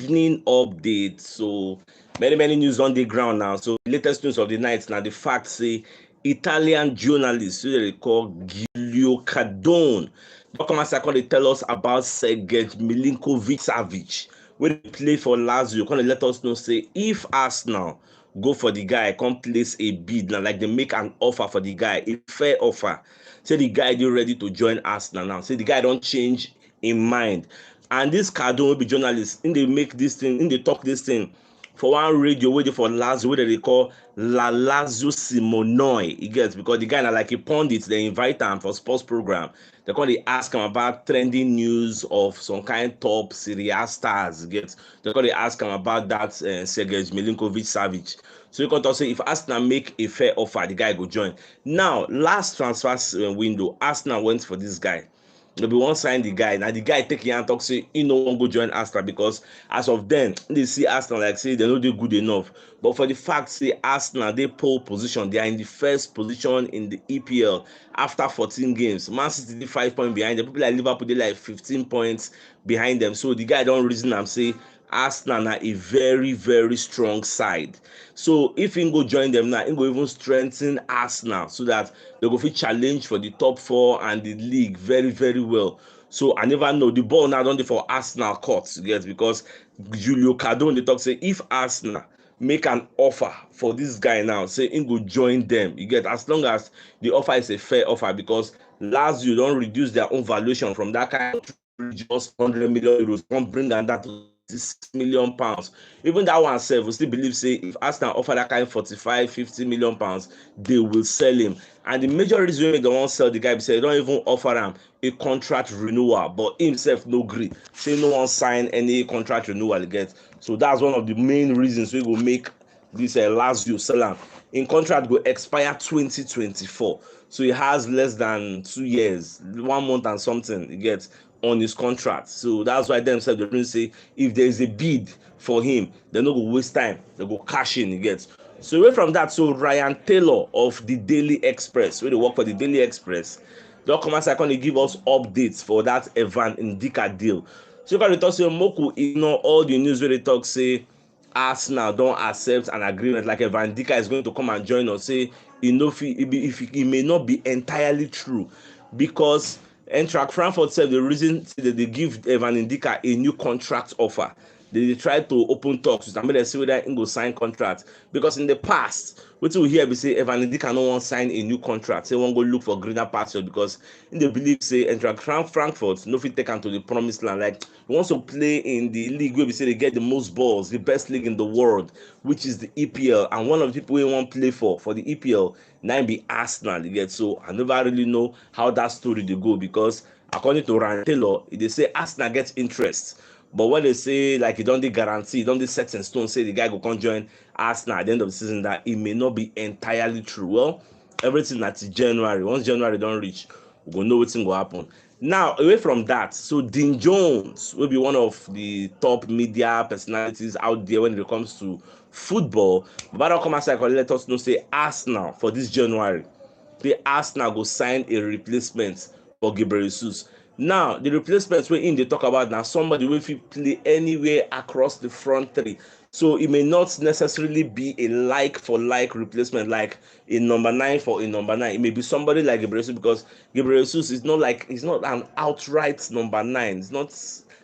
evening update. So many news on the ground now. So latest news of the night now, the fact say Italian journalist who they call Giulio Cardone they tell us about Sergej Milinkovic-SAVIC wey dey play for Lazio. Come let us know say if Arsenal go for the guy, come place a bid now, like they make an offer for the guy, a fair offer. Say the guy dey ready to join Arsenal now. Say the guy don't change in mind. And this Cardone will be journalist, in they make this thing, in they talk this thing for one radio waiting for Lazio, what they call La Lazio Simonoi. He gets because the guy na like a pundit, they invite him for sports program. They ask him about trending news of some kind top Serie A stars. They ask him about that Sergej Milinkovic-SAVIC. So you can talk say if Arsenal make a fair offer, the guy go join. Now, last transfer window, Arsenal went for this guy. They won't sign the guy. Now the guy take and talk say he no one go join Arsenal because as of then they see Arsenal like say they know they good enough. But for the fact say Arsenal they pole position, they are in the first position in the EPL after 14 games. Man City 5 points behind them. People like Liverpool they like 15 points behind them. So the guy don't reason and say Arsenal are a very strong side. So if he go join them now, he go even strengthen Arsenal so that they go fit challenge for the top 4 and the league very well. So I never know the ball now don't for Arsenal court, yes, because Giulio Cardone they talk say if Arsenal make an offer for this guy now, say he go join them. You get as long as the offer is a fair offer, because Lazio don't reduce their own valuation from that kind of just 100 million euros, don't bring that to £6 million. Even that one self, we still believe say if Arsenal offer that kind of 45-50 million pounds, they will sell him. And the major reason why they won't sell the guy is they don't even offer him a contract renewal, but himself no agree. Say no one sign any contract renewal again. So that's one of the main reasons we will make this Lazio sell him. In contract will expire 2024. So he has less than 2 years, 1 month and something he gets on his contract. So that's why themselves they say if there is a bid for him, they're not going to waste time. They go cash in he gets. So away from that, so Ryan Taylor of the Daily Express, where they work for the Daily Express, they'll come and they give us updates for that Evan Ndika deal. So you can talk say Moku ignore all the news where they talk say Arsenal don't accept an agreement like Evan Ndika is going to come and join us. Say it may not be entirely true, because Eintracht Frankfurt said the reason that they give Evan Ndika a new contract offer, they try to open talks with him. They see whether he go sign contract, because in the past what we hear we say Evan Ndika no one sign a new contract, say one go look for greener pastures, because in the belief say Eintracht Frankfurt no fit take him to the promised land. Like he wants to play in the league where we say they get the most balls, the best league in the world, which is the EPL, and one of the people we want play for the EPL now be Arsenal. You get. So I never really know how that story they go, because according to Ryan Taylor, they say Arsenal gets interest. But when they say like it don't guarantee, it don't set in stone, say the guy go come join Arsenal at the end of the season, that it may not be entirely true. Well, everything that's January. Once January don't reach, we go know what's going to happen. Now, away from that, so Dean Jones will be one of the top media personalities out there when it comes to football. But I'll come aside and let us know, say Arsenal for this January, the Arsenal go sign a replacement for Gabriel Jesus. Now, the replacements we're in, they talk about now somebody will play anywhere across the front three. So it may not necessarily be a like for like replacement, like a number 9 for a number 9. It may be somebody like Gabriel Jesus, because Gabriel Jesus is not like, he's not an outright number 9. It's not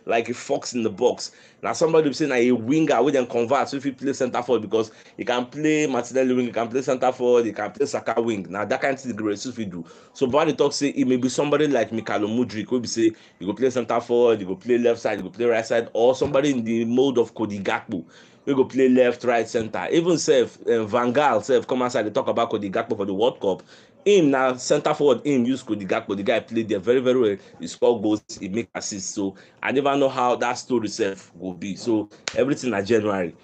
like a fox in the box. Now somebody will say now a winger we then convert, so if he play center forward, because he can play Martinelli wing, he can play center forward, he can play Saka wing. Now that kind of thing the Gabriel Jesus will do. So but they talk say it may be somebody like Mikhailo Mudryk, who be say you go play center forward, you go play left side, you go play right side, or somebody in the mode of Cody Gakpo, we go play left, right, center. Even Van Gaal come outside, they talk about Cody Gakpo for the World Cup. Him now center forward, him use Cody Gakpo. The guy played there very well. He score goals, he make assists. So I never know how that story will be. So everything at January,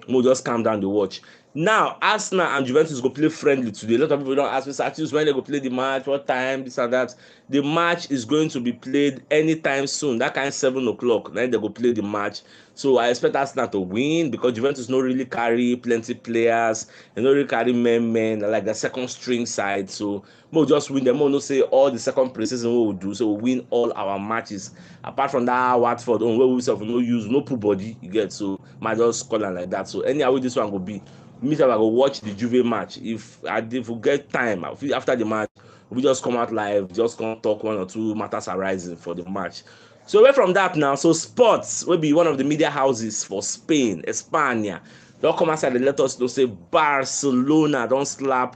we'll just calm down the watch. Now, Arsenal and Juventus go play friendly today. A lot of people don't ask me, Saturday, when they go play the match, what time, this and that. The match is going to be played anytime soon. That kind of 7 o'clock. Then they go play the match. So I expect Arsenal to win because Juventus no really carry plenty players. They no really carry men like the second string side. So we'll just win them. We'll not say all the second preseason we will do. So we'll win all our matches. Apart from that Watford, where we have no use, no pull body, you get. So might just call like that. So anyhow this one will be. Meantime, I go watch the Juve match. If we get time after the match, we just come out live, just come talk one or two matters arising for the match. So away from that now, so sports will be one of the media houses for Spain, España. They'll come outside and let us know say Barcelona don't slap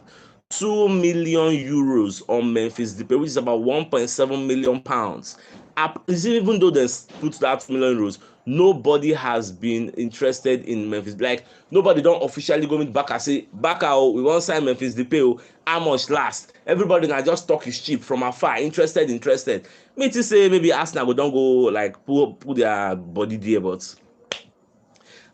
2 million euros on Memphis Depay, which is about 1.7 million pounds. Even though they put that 2 million euros, nobody has been interested in Memphis. Like nobody don't officially go meet Baka say Baka, we want sign Memphis Depay. How much last? Everybody now just talk is cheap from afar. Interested. Me to say maybe Arsenal we don't go like put their body there, but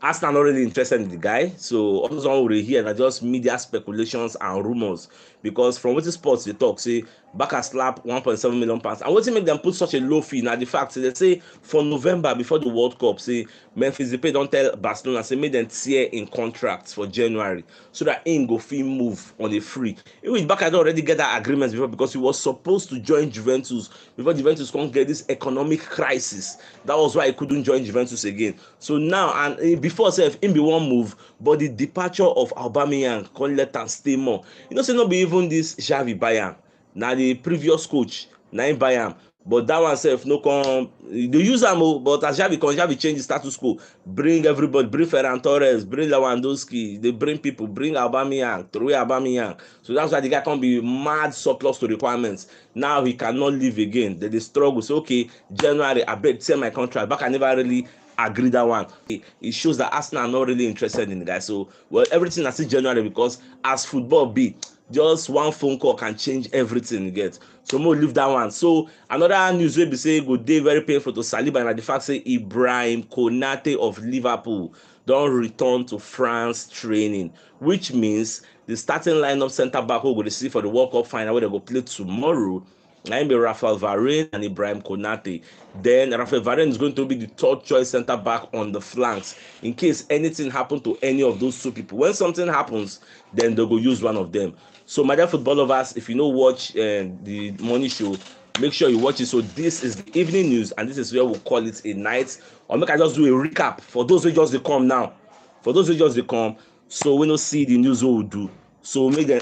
Arsenal not really interested in the guy. So all those one we hear are just media speculations and rumors. Because from what the sports they talk, say Baka slap 1.7 million pounds. And what make them put such a low fee? Now the fact they say for November before the World Cup, say Memphis Depay don't tell Barcelona, say make them tear in contracts for January so that in go fee move on a free. Even Baka don't already get that agreement before because he was supposed to join Juventus before Juventus can't get this economic crisis. That was why he couldn't join Juventus again. So now and before self him be one move, but the departure of Aubameyang can't let am stay more. You know, say not be even this Xavi buy am. Now the previous coach, na him buy am. But that one self no come. They use am, but as Xavi change the status quo, bring everybody, bring Ferran Torres, bring Lewandowski, they bring people, bring Aubameyang, throw away Aubameyang. So that's why the guy can be mad surplus to requirements. Now he cannot leave again. They struggle. So okay, January I beg tear my contract. Back I never really agree that one. It shows that Arsenal are not really interested in the guy. So well, everything I see January because as football be, just one phone call can change everything you get. So more leave that one. So another news will be say good day very painful to Saliba and the fact say Ibrahim Konate of Liverpool don't return to France training, which means the starting lineup centre back who will see for the World Cup final where they go play tomorrow. Now be Rafael Varane and Ibrahim Konate. Then Rafael Varane is going to be the third choice centre back on the flanks in case anything happen to any of those two people. When something happens, then they'll go use one of them. So my dear football lovers, if you know watch the morning show, make sure you watch it. So this is the evening news, and this is where we'll call it a night. Or make I just do a recap for those who just they come now. For those who just they come, so we don't see the news what we do. So make them.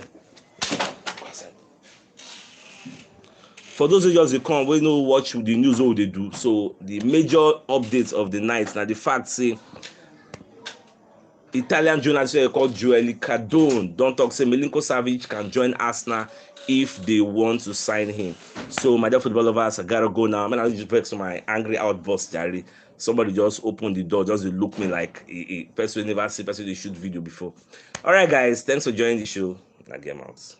For those who just come, we know watch the news what they do. So the major updates of the night now the fact say Italian journalist called Cadone don't talk say MILINKOVIC-SAVIC can join Arsenal if they want to sign him. So my dear football lovers, I gotta go now. I just vex my angry outburst, Jerry. Somebody just opened the door, just look me like a person never see person they shoot video before. All right, guys, thanks for joining the show. I get out.